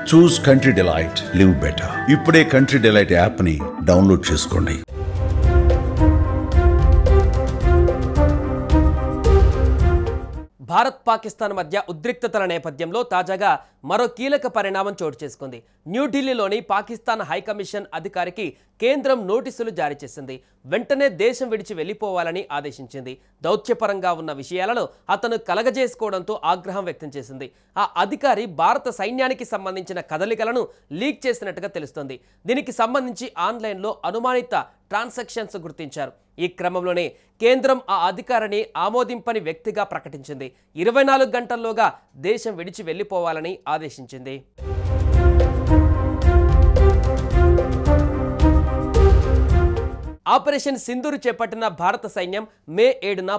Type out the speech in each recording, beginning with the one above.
చూస్ country delight, live better. ఇప్పుడే country delight app ని download చేసుకోండి. భారత్ పాకిస్తాన్ మధ్య ఉద్రిక్తతల నేపథ్యంలో తాజాగా మరో కీలక పరిణామం చోటు చేసుకుంది. న్యూఢిల్లీలోని పాకిస్తాన్ హైకమిషన్ అధికారికి కేంద్రం నోటీసులు జారీ చేసింది. వెంటనే దేశం విడిచి వెళ్లిపోవాలని ఆదేశించింది. దౌత్యపరంగా ఉన్న విషయాలను అతను కలగజేసుకోవడంతో ఆగ్రహం వ్యక్తం చేసింది. ఆ అధికారి భారత సైన్యానికి సంబంధించిన కదలికలను లీక్ చేసినట్టుగా తెలుస్తోంది. దీనికి సంబంధించి ఆన్లైన్లో అనుమానిత ట్రాన్సాక్షన్స్ గుర్తించారు. ఈ క్రమంలోనే కేంద్రం ఆ అధికారిని ఆమోదింపని వ్యక్తిగా ప్రకటించింది. 24 గంటల్లోగా దేశం విడిచి వెళ్లిపోవాలని ఆదేశించింది. ఆపరేషన్ సింధూర్ చేపట్టిన భారత సైన్యం మే 7న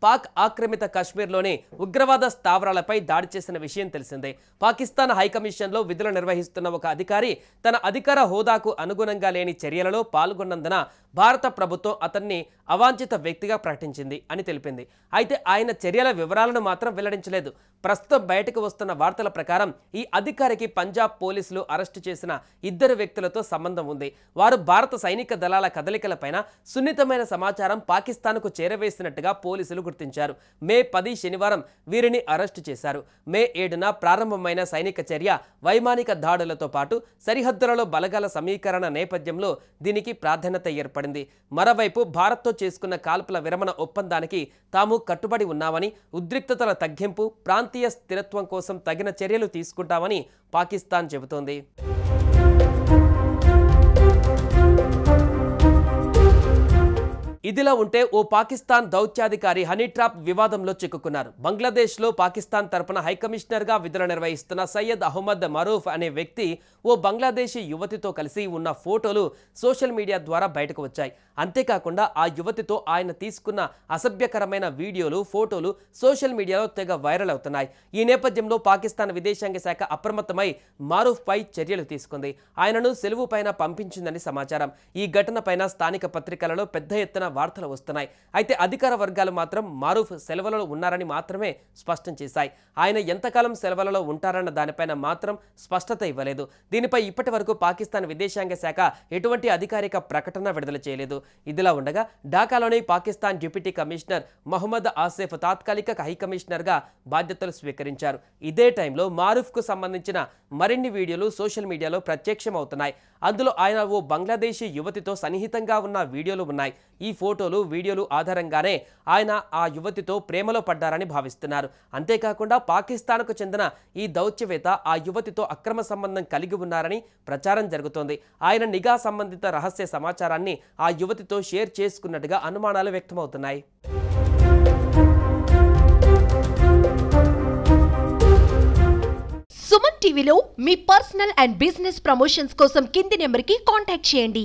పాక్ ఆక్రమిత కశ్మీర్లోని ఉగ్రవాద స్థావరాలపై దాడి చేసిన విషయం తెలిసిందే. పాకిస్తాన్ హైకమిషన్లో విధులు నిర్వహిస్తున్న ఒక అధికారి తన అధికార హోదాకు అనుగుణంగా లేని చర్యలలో పాల్గొన్నందున భారత ప్రభుత్వం అతన్ని అవాంఛిత వ్యక్తిగా ప్రకటించింది అని తెలిపింది. అయితే ఆయన చర్యల వివరాలను మాత్రం వెల్లడించలేదు. ప్రస్తుతం బయటకు వస్తున్న వార్తల ప్రకారం ఈ అధికారికి పంజాబ్ పోలీసులు అరెస్టు చేసిన 2 వ్యక్తులతో సంబంధం ఉంది. వారు భారత సైనిక దళాల కదలికలపైన సున్నితమైన సమాచారం పాకిస్తాన్కు చేరవేసినట్టుగా పోలీసులు గుర్తించారు. మే 10 శనివారం వీరిని అరెస్టు చేశారు. మే 7న ప్రారంభమైన సైనిక చర్య వైమానిక దాడులతో పాటు సరిహద్దులలో బలగాల సమీకరణ నేపథ్యంలో దీనికి ప్రాధాన్యత ఏర్పడింది. మరోవైపు భారత్తో చేసుకున్న కాల్పుల విరమణ ఒప్పందానికి తాము కట్టుబడి ఉన్నామని, ఉద్రిక్తతల తగ్గింపు, ప్రాంతీయ స్థిరత్వం కోసం తగిన చర్యలు తీసుకుంటామని పాకిస్తాన్ చెబుతోంది. ఇదిలా ఉంటే ఓ పాకిస్తాన్ దౌత్యాధికారి హనీ ట్రాప్ వివాదంలో చిక్కుకున్నారు. బంగ్లాదేశ్లో పాకిస్తాన్ తరపున హైకమిషనర్గా విధులు నిర్వహిస్తున్న సయ్యద్ అహ్మద్ మరూఫ్ అనే వ్యక్తి ఓ బంగ్లాదేశీ యువతితో కలిసి ఉన్న ఫోటోలు సోషల్ మీడియా ద్వారా బయటకు వచ్చాయి. అంతేకాకుండా ఆ యువతితో ఆయన తీసుకున్న అసభ్యకరమైన వీడియోలు, ఫోటోలు సోషల్ మీడియాలో తెగ వైరల్ అవుతున్నాయి. ఈ నేపథ్యంలో పాకిస్తాన్ విదేశాంగ శాఖ అప్రమత్తమై మారూఫ్పై చర్యలు తీసుకుంది. ఆయనను సెలవు పైన పంపించిందని సమాచారం. ఈ ఘటనపైన స్థానిక పత్రికలలో పెద్ద ఎత్తున వార్తలు వస్తున్నాయి. అయితే అధికార వర్గాలు మాత్రం మారూఫ్ సెలవులలో ఉన్నారని మాత్రమే స్పష్టం చేశాయి. ఆయన ఎంతకాలం సెలవులలో ఉంటారన్న దానిపైన మాత్రం స్పష్టత ఇవ్వలేదు. దీనిపై ఇప్పటి వరకు పాకిస్తాన్ విదేశాంగ శాఖ ఎటువంటి అధికారిక ప్రకటన విడుదల చేయలేదు. ఇదిలా ఉండగా ఢాకాలోని పాకిస్తాన్ డిప్యూటీ కమిషనర్ మహమ్మద్ ఆసిఫ్ తాత్కాలిక హైకమిషనర్గా బాధ్యతలు స్వీకరించారు. ఇదే టైంలో మారూఫ్కు సంబంధించిన మరిన్ని వీడియోలు సోషల్ మీడియాలో ప్రత్యక్షమవుతున్నాయి. అందులో ఆయన ఓ బంగ్లాదేశీ యువతితో సన్నిహితంగా ఉన్న వీడియోలు ఉన్నాయి. ఈ ఫోటోలు, వీడియోలు ఆధారంగానే ఆయన ఆ యువతితో ప్రేమలో పడ్డారని భావిస్తున్నారు. అంతేకాకుండా పాకిస్తాన్కు చెందిన ఈ దౌత్యవేత్త ఆ యువతితో అక్రమ సంబంధం కలిగి ఉన్నారని ప్రచారం జరుగుతోంది. ఆయన నిఘా సంబంధిత రహస్య సమాచారాన్ని ఆ యువతితో షేర్ చేసుకున్నట్టుగా అనుమానాలు వ్యక్తమవుతున్నాయి. సుమన్ టీవీలో మీ పర్సనల్ అండ్ బిజినెస్ ప్రమోషన్స్ కోసం కింది నెంబర్కి కాంటాక్ట్ చేయండి.